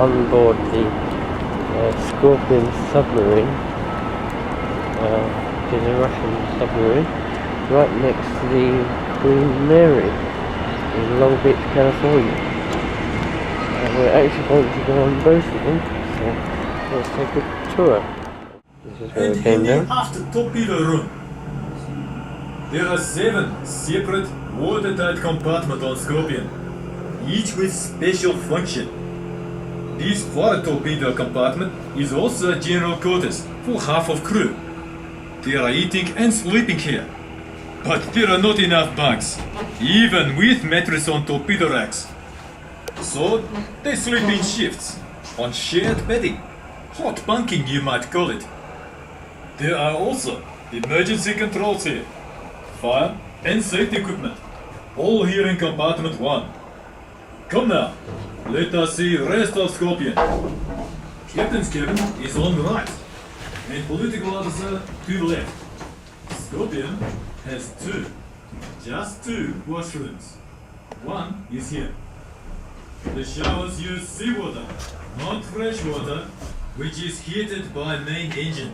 on board the Scorpion Submarine, which is a Russian submarine, right next to the Queen Mary in Long Beach, California. We're actually going to go on both of them, so let's take a tour. This is where we came down. After torpedo room. There are 7 separate watertight compartments on Scorpion, each with special function. This forward torpedo compartment is also general quarters for half of crew. They are eating and sleeping here. But there are not enough bunks, even with mattress on torpedo racks. So they sleep in shifts, on shared bedding. Hot bunking, you might call it. There are also emergency controls here, fire and safety equipment, all here in compartment 1. Come now, let us see rest of Scorpion. Captain's cabin is on the right, and political officer to the left. Scorpion has just two washrooms. One is here. The showers use seawater, not fresh water, which is heated by main engine.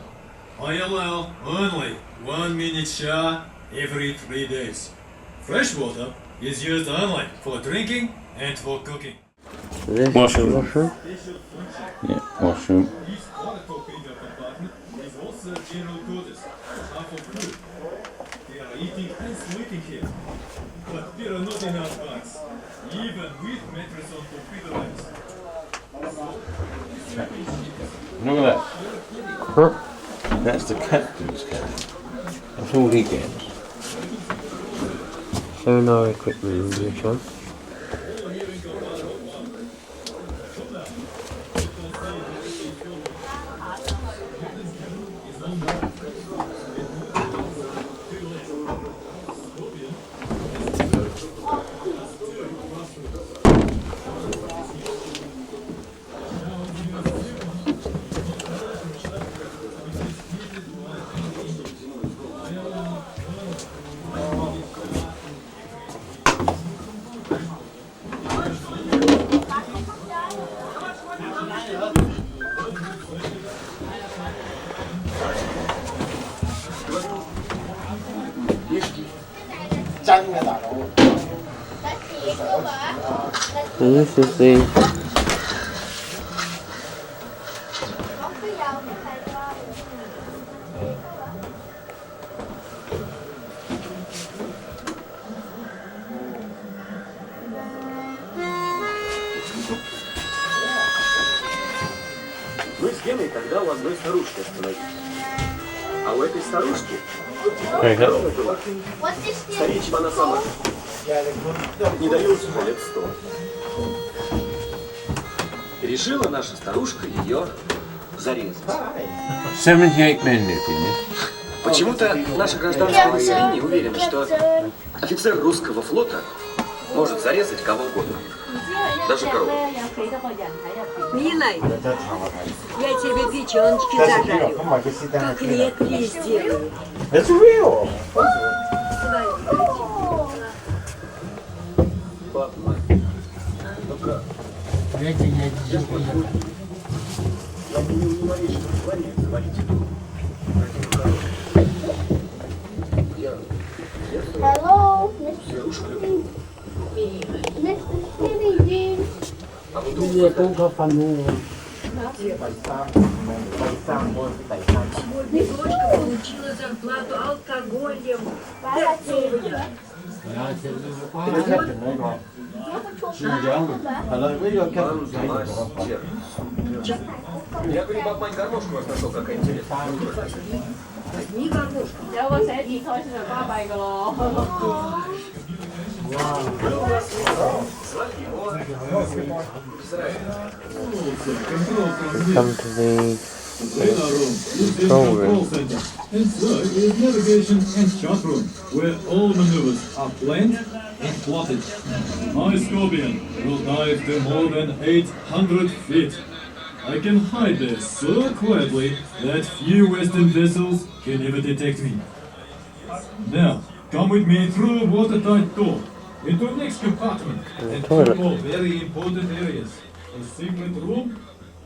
I allow only 1 minute shower every 3 days. Fresh water is used only for drinking and for cooking. This Washroom. washroom. Yeah, washroom. This water torpedo compartment is also general quarters for half of crew. They are eating and sleeping here. But there are not enough bunks, even with mattress on torpedo racks. Look at that. Huh? That's the captain's cabin. That's all he gets. Sonar equipment in this one. So this is the Мы с Геной тогда у одной старушки остановились. А у этой старушки корова была. Старичка она сама. Не дают лет 100. И решила наша старушка ее зарезать. 78 men lived in it. Почему-то наше гражданское население уверено, что офицер русского флота может зарезать кого угодно. Даже корову. Милая, я тебе печеночки зажарю. Как лекли сделаю. It's real. Hello, Mr. Steve. Mr. Stevie Dean. Сегодня дочка получила зарплату алкоголем. Я говорю, бабмань, гармошку у вас нашел, какая интересная. Одни гармошки. come to the control room. And so is navigation and chart room, where all maneuvers are planned and plotted. My Scorpion will dive to more than 800 feet. I can hide there so quietly that few Western vessels can ever detect me. Now, come with me through a watertight door into the next compartment and two more very important areas. a secret room,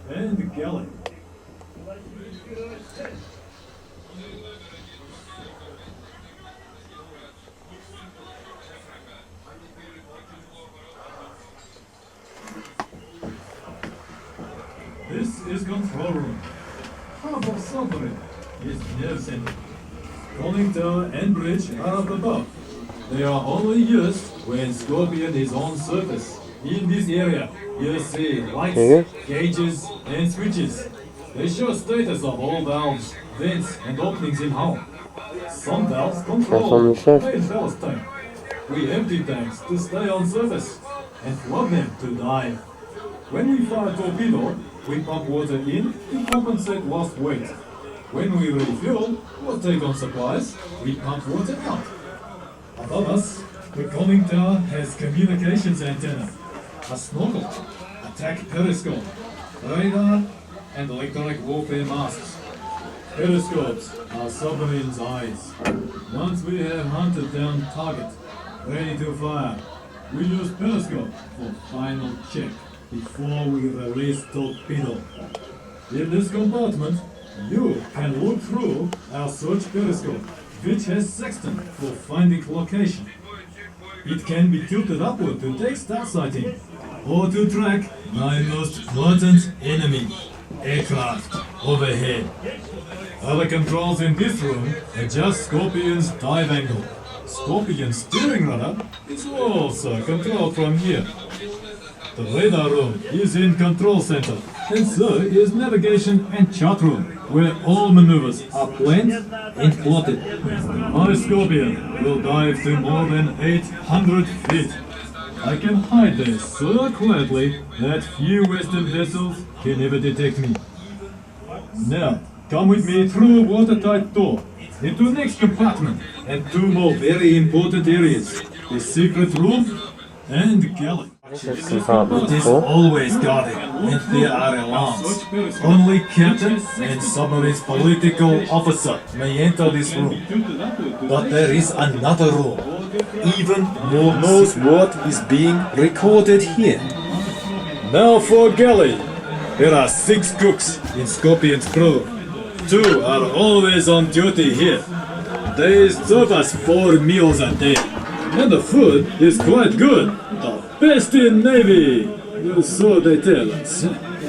and a galley. This is control room. Half of submarine is nerve center. Conning tower and bridge are up above. They are only used when Scorpion is on surface. In this area, you see lights, gauges, and switches. They show status of all valves, vents, and openings in hull. Some valves control main ballast tank. We empty tanks to stay on surface and flood them to dive. When we fire a torpedo, we pump water in to compensate lost weight. When we refuel or take on supplies, we pump water out. Above us, the conning tower has communications antenna, a snorkel, attack periscope, radar, and electronic warfare masks. Periscopes are submarine's eyes. Once we have hunted down target, ready to fire, we use periscope for final check before we release torpedo. In this compartment, you can look through our search periscope, which has sextant for finding location. It can be tilted upward to take star sighting, or to track my most potent enemy, aircraft overhead. Other controls in this room adjust Scorpion's dive angle. Scorpion's steering rudder is also controlled from here. The radar room is in control center, and so is navigation and chart room, where all maneuvers are planned and plotted. My Scorpion will dive to more than 800 feet. I can hide there so quietly that few Western vessels can ever detect me. Now, come with me through a watertight door into the next compartment and two more very important areas, the secret room and the galley. This is compartment It is 4. always guarded, and there are alarms. Only captain and submarine's political officer may enter this room. But there is another room. Even more knows what is being recorded here. Now for galley. There are 6 cooks in Scorpion's crew. 2 are always on duty here. They serve us 4 meals a day. And the food is quite good. Best in Navy! So they tell us.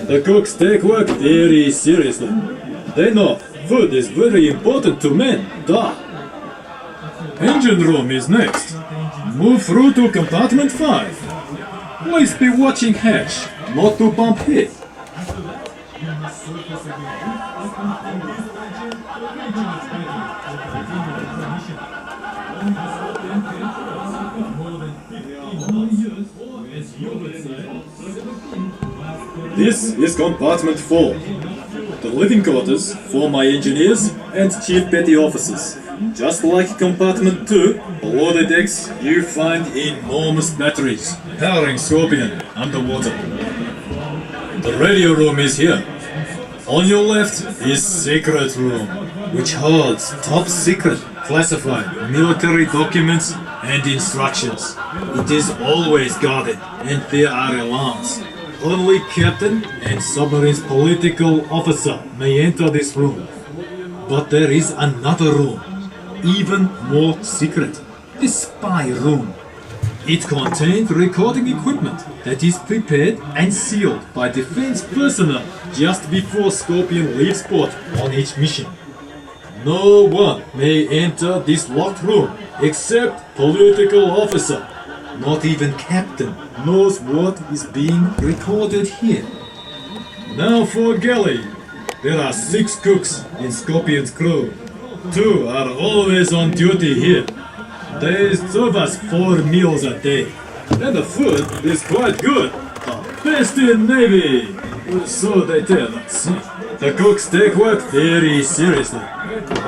The cooks take work very seriously. They know food is very important to men, duh. Engine room is next. Move through to compartment 5. Please be watching hatch, not to bump head. This is compartment 4, the living quarters for my engineers and chief petty officers. Just like compartment 2, below the decks you find enormous batteries powering Scorpion underwater. The radio room is here. On your left is secret room, which holds top secret classified military documents and instructions. It is always guarded and there are alarms. Only captain and submarine's political officer may enter this room. But there is another room, even more secret, the spy room. It contains recording equipment that is prepared and sealed by defense personnel just before Scorpion leaves port on each mission. No one may enter this locked room except political officer. Not even captain knows what is being recorded here. Now for galley. There are 6 cooks in Scorpion's crew. 2 are always on duty here. They serve us 4 meals a day. And the food is quite good. The best in Navy. So they tell us. The cooks take work very seriously.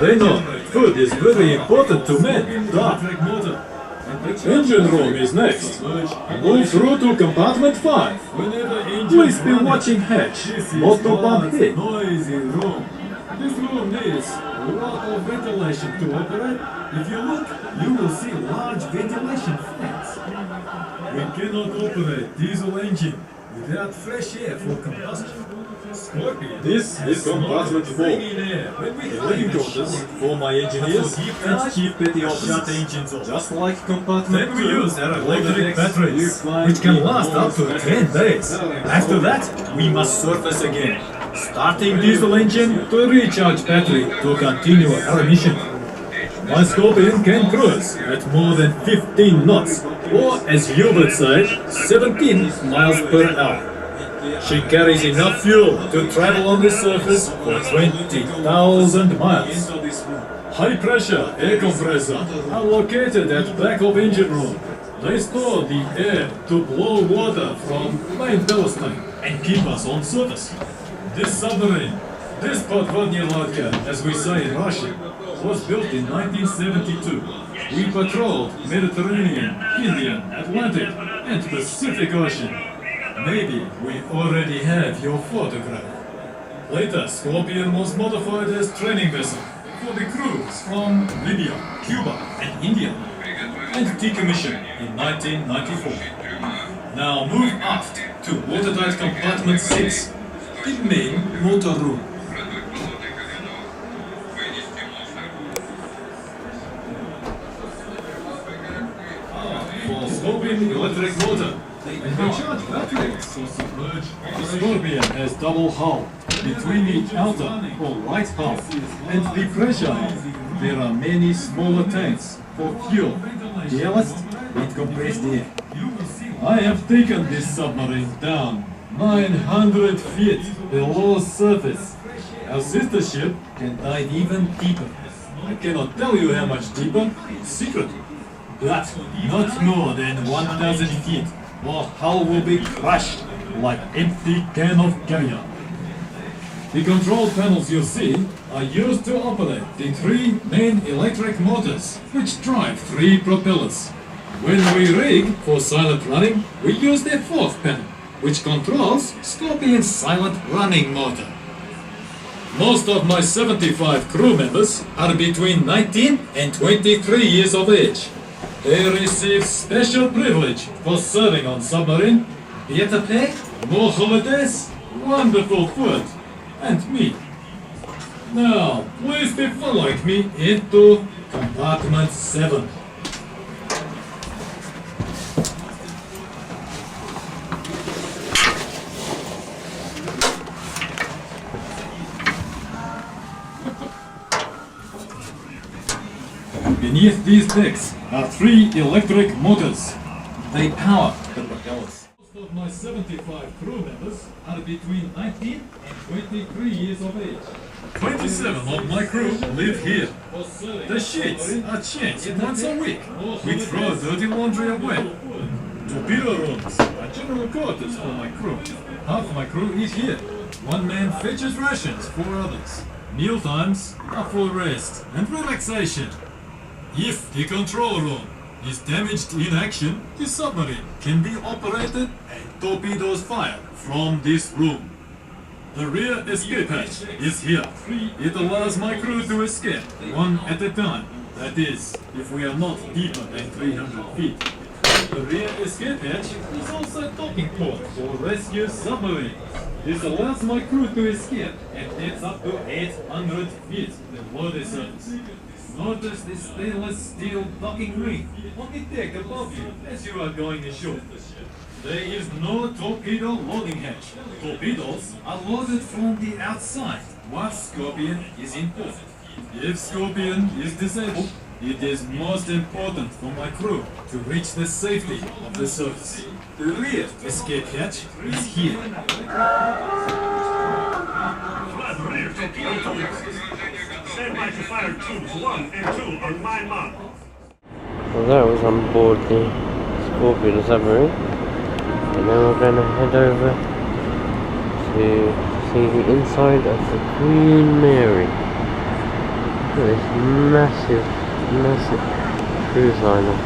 They know food is very important to men. Duh. Engine room is next. Move through to compartment 5. Please be watching hatch, not to bump head. Noisy room. This room needs a lot of ventilation to operate. If you look, you will see large ventilation fans. We cannot operate diesel engine without fresh air for combustion. Scorpion. This is compartment 4. The living quarters for my engineers and chief petty Shut officers. the engines off. Just like compartment Then we 2, use our all the electric decks batteries, you climb which can in last all up to directions. 10 days. After that, we must surface again, starting diesel engine to recharge battery to continue our mission. My Scorpion can cruise at more than 15 knots, or as Hubert said, 17 miles per hour. She carries enough fuel to travel on the surface for 20,000 miles. High pressure air compressor are located at back of engine room. They store the air to blow water from main ballast tank and keep us on surface. This submarine, this Podvodnaya Lodka, as we say in Russian, was built in 1972. We patrolled Mediterranean, Indian, Atlantic, and Pacific Ocean. Maybe we already have your photograph. Later, Scorpion was modified as training vessel for the crews from Libya, Cuba, and India, and decommissioned in 1994. Now move aft to watertight compartment 6, the main motor room. For Scorpion electric motor, and recharge batteries for submerged. Scorpion has double hull between the outer or right hull and the pressure hull. There are many smaller tanks for fuel, ballast, and compressed air. I have taken this submarine down 900 feet below surface. Our sister ship can dive even deeper. I cannot tell you how much deeper, it's secret. But not more than 1,000 feet, or hull will be crushed like empty can of caviar. The control panels you see are used to operate the 3 main electric motors, which drive 3 propellers. When we rig for silent running, we use the 4th panel, which controls Scorpion's silent running motor. Most of my 75 crew members are between 19 and 23 years of age. They receive special privilege for serving on submarine, better pay, more holidays, wonderful food, and me. Now, please be following me into compartment 7. Beneath these decks are 3 electric motors. They power the propellers. Most of my 75 crew members are between 19 and 23 years of age. 27 of my crew live here. The sheets are changed once a week. We throw dirty laundry away. Torpedo rooms are general quarters for my crew. Half my crew is here. One man fetches rations for others. Meal times are for rest and relaxation. If the control room is damaged in action, the submarine can be operated and torpedoes fired from this room. The rear escape hatch is here. It allows my crew to escape, one at a time. That is, if we are not deeper than 300 feet. The rear escape hatch is also a docking port for rescue submarines. This allows my crew to escape at depths up to 800 feet below the surface. Notice the stainless steel docking ring on the deck above you as you are going ashore. There is no torpedo loading hatch. Torpedoes are loaded from the outside while Scorpion is in port. If Scorpion is disabled, it is most important for my crew to reach the safety of the surface. The rear escape hatch is here. Stand by to fire tubes 1 and 2 on my mark. Well, that was on board the Scorpion Submarine, and now we're going to head over to see the inside of the Queen Mary. Look at this massive cruise liner.